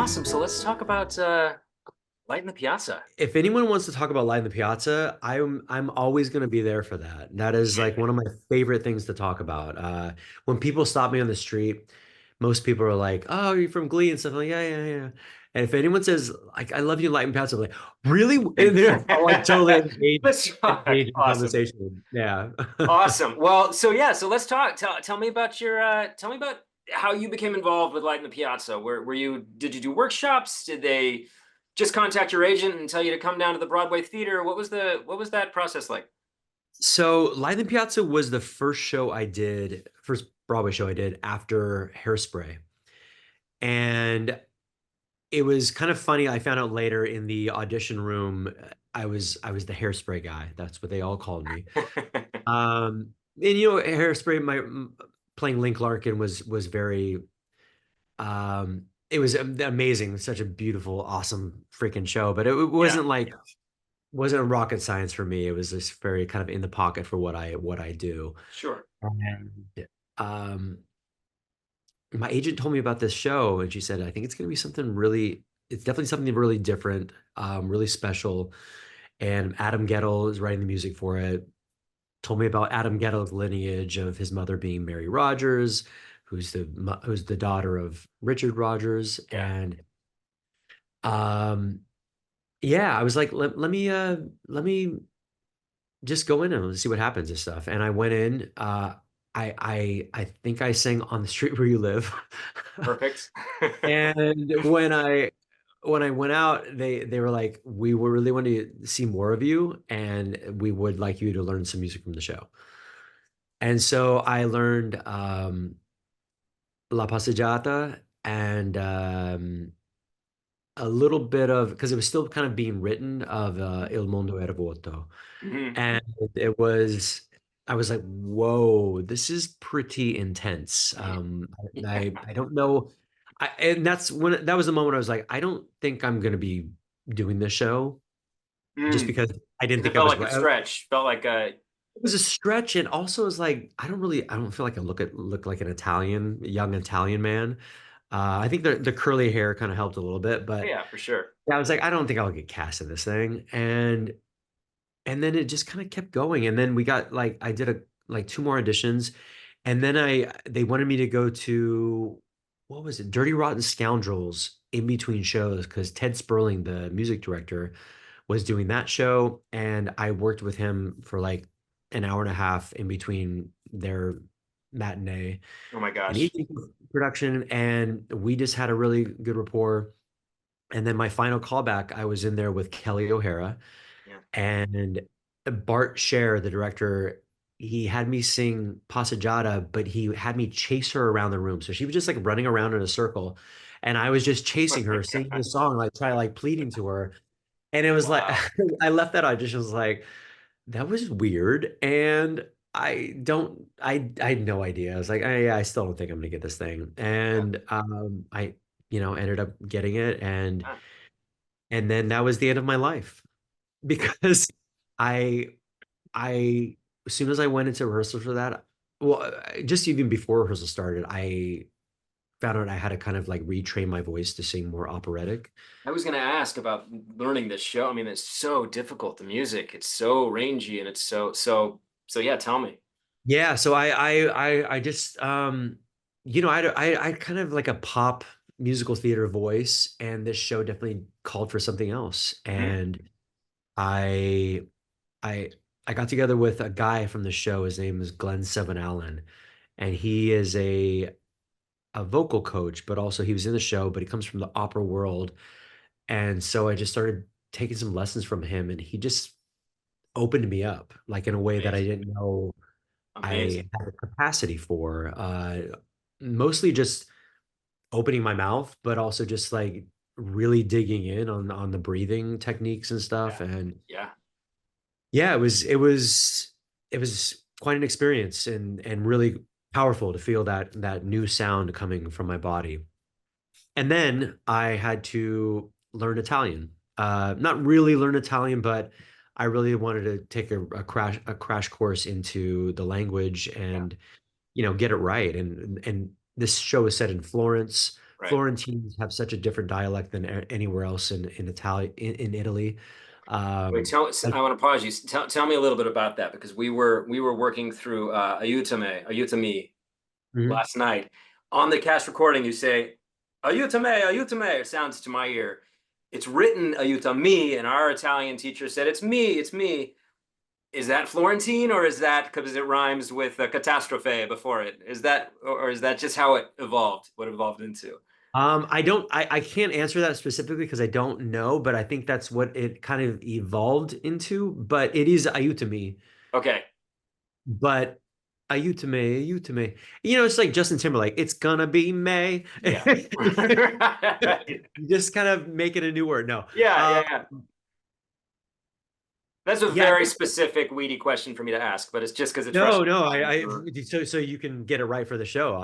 Awesome. So let's talk about Light in the Piazza. If anyone wants to talk about Light in the Piazza, I'm always going to be there for that. That is like one of my favorite things to talk about. When people stop me on the street, most people are like, "Oh, are you from Glee?" and stuff. I'm like, yeah, yeah, yeah. And if anyone says like, "I love you, Light in the Piazza," I'm like, "Really?" And I'll like totally Let's talk. engage in Awesome. conversation. Yeah. Awesome. Well, so yeah, so let's talk. Tell me about your tell me about how you became involved with Light in the Piazza. Were you did you do workshops? Did they just contact your agent and tell you to come down to the Broadway theater? What was that process like? So Light in the Piazza was the first Broadway show I did after Hairspray. And it was kind of funny. I found out later in the audition room, I was the hairspray guy. That's what they all called me. And hairspray. Playing Link Larkin was very. It was amazing. Such a beautiful, awesome freaking show. But it Yeah, wasn't rocket science for me. It was just very kind of in the pocket for what I do. sure. And um, my agent told me about this show, and she said, "I think it's going to be something really. It's definitely something really different, really special." And Adam Gettle is writing the music for it. Told me about Adam Gettle's lineage of his mother being Mary Rogers, who's the daughter of Richard Rogers, Yeah. and um, yeah, I was like, let me just go in and see what happens and stuff. And I went in. I think I sang "On the Street Where You Live." Perfect. And when I went out, they were like, "We were really want to see more of you, and we would like you to learn some music from the show." And so I learned La Passeggiata and a little bit of because it was still kind of being written of Il Mondo Era Vuoto, Mhm. and it was. I was like, "Whoa, this is pretty intense." I don't know, and that was the moment I was like, "I don't think I'm going to be doing this show," just Mm. because I didn't Because it think I felt was like a right. stretch. Felt like It was a stretch, and also it was like I don't feel like I look like an young Italian man. I think the curly hair kind of helped a little bit, but yeah, for sure. yeah, I was like, I don't think I'll get cast in this thing, and then it just kind of kept going, and then we got like I did like two more auditions, and then they wanted me to go to what was it, Dirty Rotten Scoundrels in between shows because Ted Sperling, the music director, was doing that show, and I worked with him for like an hour and a half in between their matinee Oh my and gosh. evening production, and we just had a really good rapport. And then my final callback, I was in there with Kelly O'Hara Yeah. and Bart Scher, the director. He had me sing Passeggiata, but he had me chase her around the room. So she was just like running around in a circle, and I was just Oh chasing my her, singing the gosh. song, like pleading to her. And it was like Wow. I left that audition was like that was weird, and I had no idea. I was like, I still don't think I'm gonna get this thing. Yeah. And I ended up getting it, Yeah. and then that was the end of my life because I I as soon as I went into rehearsal for that, well, just even before rehearsal started, I found out I had to kind of like retrain my voice to sing more operatic. I was going to ask about learning this show. I mean, it's so difficult. The music, it's so rangy and it's so yeah, tell me. Yeah, so I just I kind of like a pop musical theater voice, and this show definitely called for something else. Mhm. And I I I got together with a guy from the show. His name is Glenn Seven Allen, and he is a vocal coach, but also he was in the show, but he comes from the opera world. And so I just started taking some lessons from him, and he just opened me up like in a way that I Amazing. didn't know I Amazing. had a capacity for. Mostly just opening my mouth, but also just like really digging in on the breathing techniques and Yeah. stuff. And Yeah. yeah, it was quite an experience and really powerful to feel that new sound coming from my body. And then I had to learn Italian. Not really learn Italian, but I really wanted to take a crash course into the language Yeah. and get it right. And this show is set in Florence, Right. Florentines have such a different dialect than anywhere else in Italy in Italy. Wait, Um, I want to pause you. Tell me a little bit about that because we were working through Aiutami mhm. last night. On the cast recording, you say Aiutami, Aiutami. It sounds to my ear. It's written Aiutami, and our Italian teacher said it's me, it's me. Is that Florentine or is that because it rhymes with catastrophe before it? Is that or is that just how it evolved? What it evolved into? I can't answer that specifically because I don't know, but I think that's what it kind of evolved into. But it is Ayutami. Okay. But Ayutami, Ayutami. You know, it's like Justin Timberlake. It's gonna be May. Yeah. You just kind of make it a new word. No. Yeah, yeah, yeah. That's a Yeah, very specific, weedy question for me to ask, but it's just because it's no, frustrating. no. So you can get it right for the show.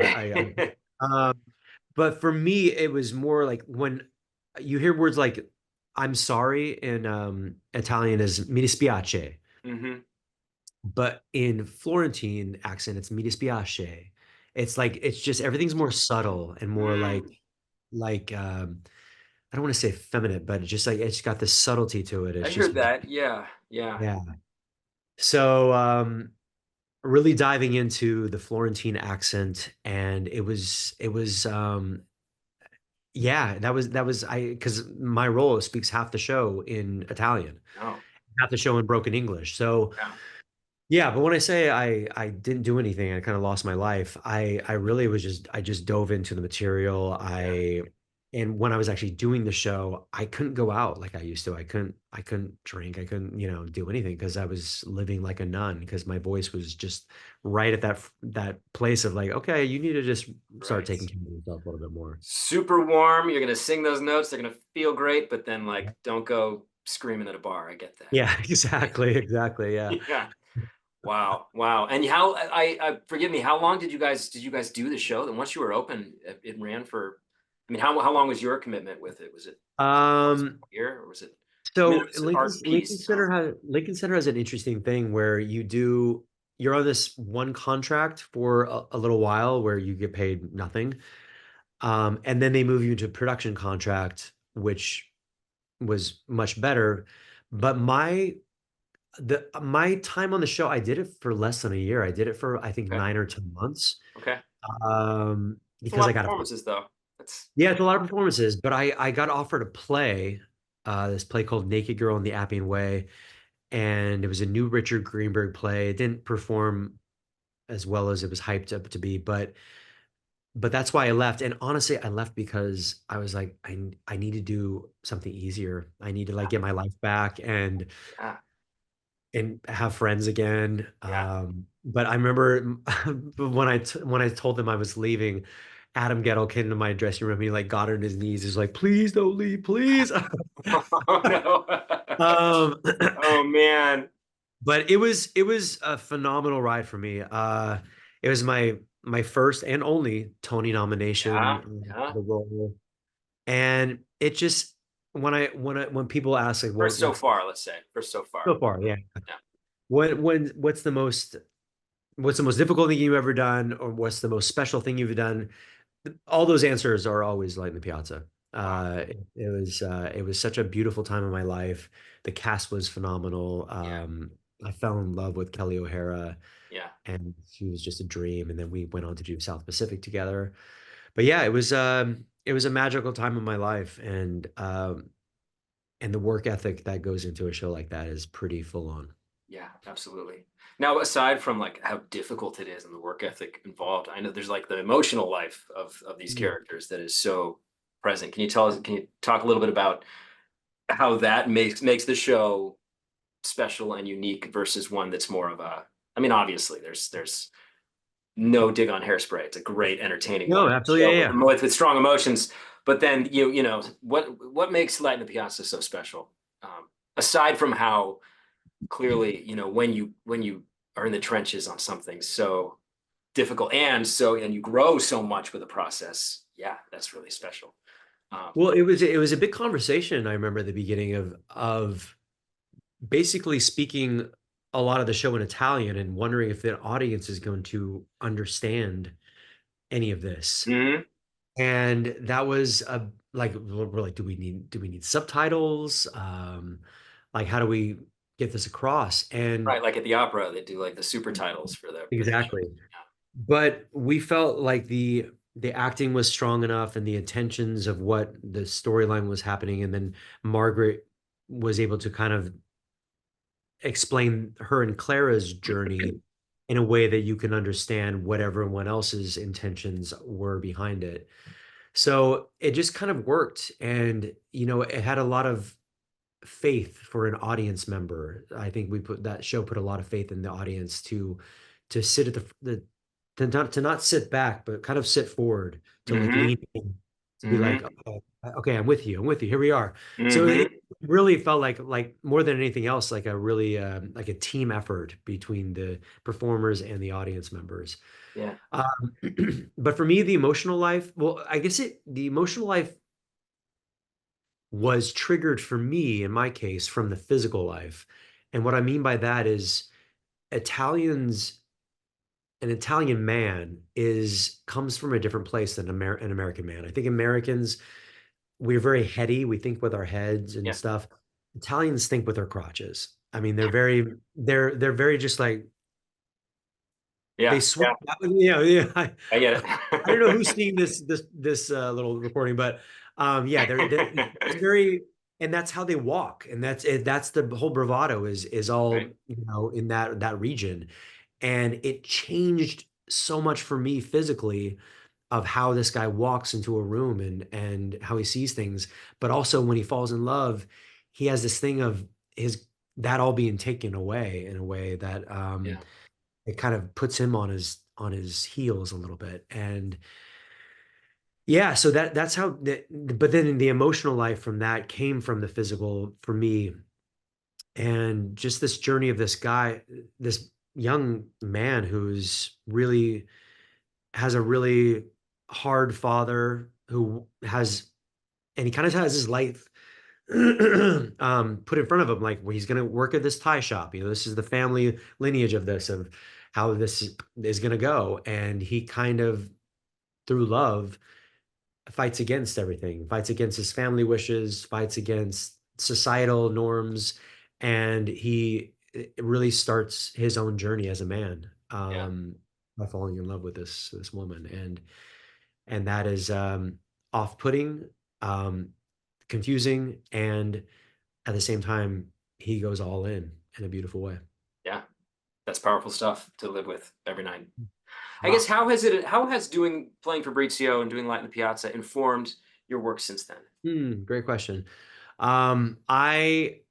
But for me, it was more like when you hear words like "I'm sorry" in Italian is "mi dispiace," Hmm. but in Florentine accent, it's "mi dispiace." It's like it's just everything's more subtle and more Mm. like I don't want to say feminine, but it's just like it's got this subtlety to it. It's I just heard that. Yeah, yeah, yeah. So really diving into the Florentine accent, and it was yeah, that was I because my role speaks half the show in Italian, no, half the show in broken English. So yeah, yeah, but when I say I didn't do anything, I kind of lost my life. I really was just I just dove into the material. yeah, And when I was actually doing the show, I couldn't go out like I used to. I couldn't drink. I couldn't, do anything because I was living like a nun because my voice was just right at that place of like, okay, you need to just start right. taking care of yourself a little bit more. Super warm. You're gonna sing those notes. They're gonna feel great, but then like, don't go screaming at a bar. I get that. Yeah, exactly, exactly. Yeah. Yeah. Wow. Wow. And how I forgive me, how long did you guys do the show? Then once you were open, it ran for I mean, how long was your commitment with it? Was it 6 months, Um, a year, or was it I mean, So it's an art piece, so Lincoln Center has an interesting thing where you're on this one contract for a little while where you get paid nothing. And then they move you into a production contract, which was much better. But my time on the show, I did it for less than a year. I did it for I think okay. 9 or 10 months. Okay. It's a Because lot I of got a performances though. That's yeah, it's a lot of performances, but I got offered a play, this play called Naked Girl in the Appian Way, and it was a new Richard Greenberg play. It didn't perform as well as it was hyped up to be, but that's why I left. And honestly, I left because I was like, I need to do something easier. I need to like yeah, get my life back yeah, and have friends again. yeah. But I remember when I told them I was leaving, Adam Gettle came to my dressing room. He like got on his knees. He's like, "Please don't leave, please." Oh no. um, Oh man. but it was a phenomenal ride for me. It was my first and only Tony nomination Yeah, yeah. for the role, and it just when people ask like, First so what's far, let's say. First so far. so far, yeah, Yeah. what's the most difficult thing you've ever done, or what's the most special thing you've done? All those answers are always Light in the Piazza. Wow. It was such a beautiful time in my life. The cast was phenomenal. Yeah. I fell in love with Kelly O'Hara, Yeah. and she was just a dream. And then we went on to do South Pacific together. But yeah, it was a magical time in my life, and the work ethic that goes into a show like that is pretty full on. Yeah, absolutely. Now, aside from like how difficult it is and the work ethic involved, I know there's like the emotional life of these Mm. characters that is so present. Can you talk a little bit about how that makes the show special and unique versus one that's more of a I mean, obviously there's no dig on Hairspray. It's a great, entertaining, No, wonderful absolutely, show yeah, with strong emotions. But then you know what makes Light in the Piazza so special? Aside from how clearly, when you are in the trenches on something so difficult and you grow so much with the process, yeah, that's really special. Um, well, it was a big conversation. I remember at the beginning of basically speaking a lot of the show in Italian and wondering if the audience is going to understand any of this. mhm. And that was a like we're like, do we need subtitles? Like how do we get this across? And Right, like at the opera, they do like the super titles for the show. exactly. But we felt like the acting was strong enough and the intentions of what the storyline was happening, and then Margaret was able to kind of explain her and Clara's journey in a way that you can understand what everyone else's intentions were behind it. So it just kind of worked. And, you know, it had a lot of faith for an audience member. I think we put that show put a lot of faith in the audience to sit at the to not sit back, but kind of sit forward, to like Mm-hmm. lean in, to be like, Mm-hmm. okay, okay, I'm with you. I'm with you. Here we are. So it Mm-hmm. really felt like more than anything else, like a really like a team effort between the performers and the audience members. Yeah. Um, but for me, the emotional life, well, I guess the emotional life was triggered for me in my case from the physical life. And what I mean by that is Italians, an Italian man is comes from a different place than an American man. I think Americans, we're very heady. We think with our heads and Yeah. stuff. Italians think with their crotches. I mean, they're very just like they Yeah. swing. Yeah. Yeah, yeah. I get I don't know who's it. seeing this little recording, but yeah, they're it's very, and that's how they walk, and that's it. That's the whole bravado is all, Right. you know, in that region, and it changed so much for me physically of how this guy walks into a room and how he sees things, but also when he falls in love, he has this thing of his that all being taken away in a way that Yeah. it kind of puts him on his heels a little bit. And yeah, so that's how but then the emotional life from that came from the physical for me, and just this journey of this guy, this young man who's really has a really hard father who has, and he kind of has his life put in front of him, like well, he's going to work at this tie shop. You know, this is the family lineage of this, of how this is going to go. And he kind of, through love, fights against everything, fights against his family wishes, fights against societal norms, and he really starts his own journey as a man, Yeah. by falling in love with this woman, and that is off-putting, um, confusing, and at the same time, he goes all in a beautiful way. Yeah. That's powerful stuff to live with every night. I Ah. guess how has doing playing Fabrizio and doing Light in the Piazza informed your work since then? Great question. Um, I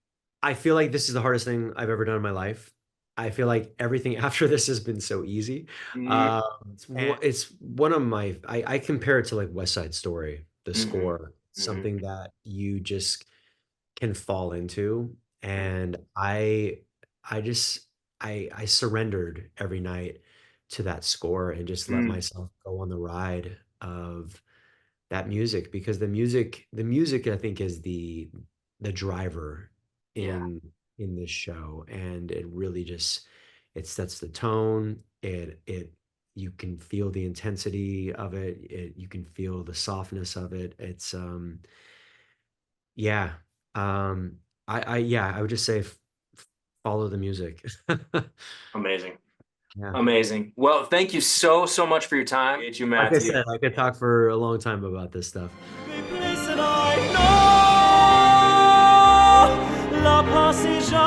I feel like this is the hardest thing I've ever done in my life. I feel like everything after this has been so easy. Mm-hmm. It's one of my I compare it to like West Side Story, the Mm-hmm. score, Mm-hmm. something that you just can fall into. Mm-hmm. And I just I surrendered every night to that score and just let Mm. myself go on the ride of that music, because the music I think is the driver Yeah. in this show, and it really just it sets the tone. It you can feel the intensity of it, you can feel the softness of it. It's yeah. um I yeah, I would just say follow the music. Amazing. Yeah, Amazing. Well, thank you so, so much for your time. Appreciate you, like I Matthew. said, I could talk for a long time about this stuff. La passeggiata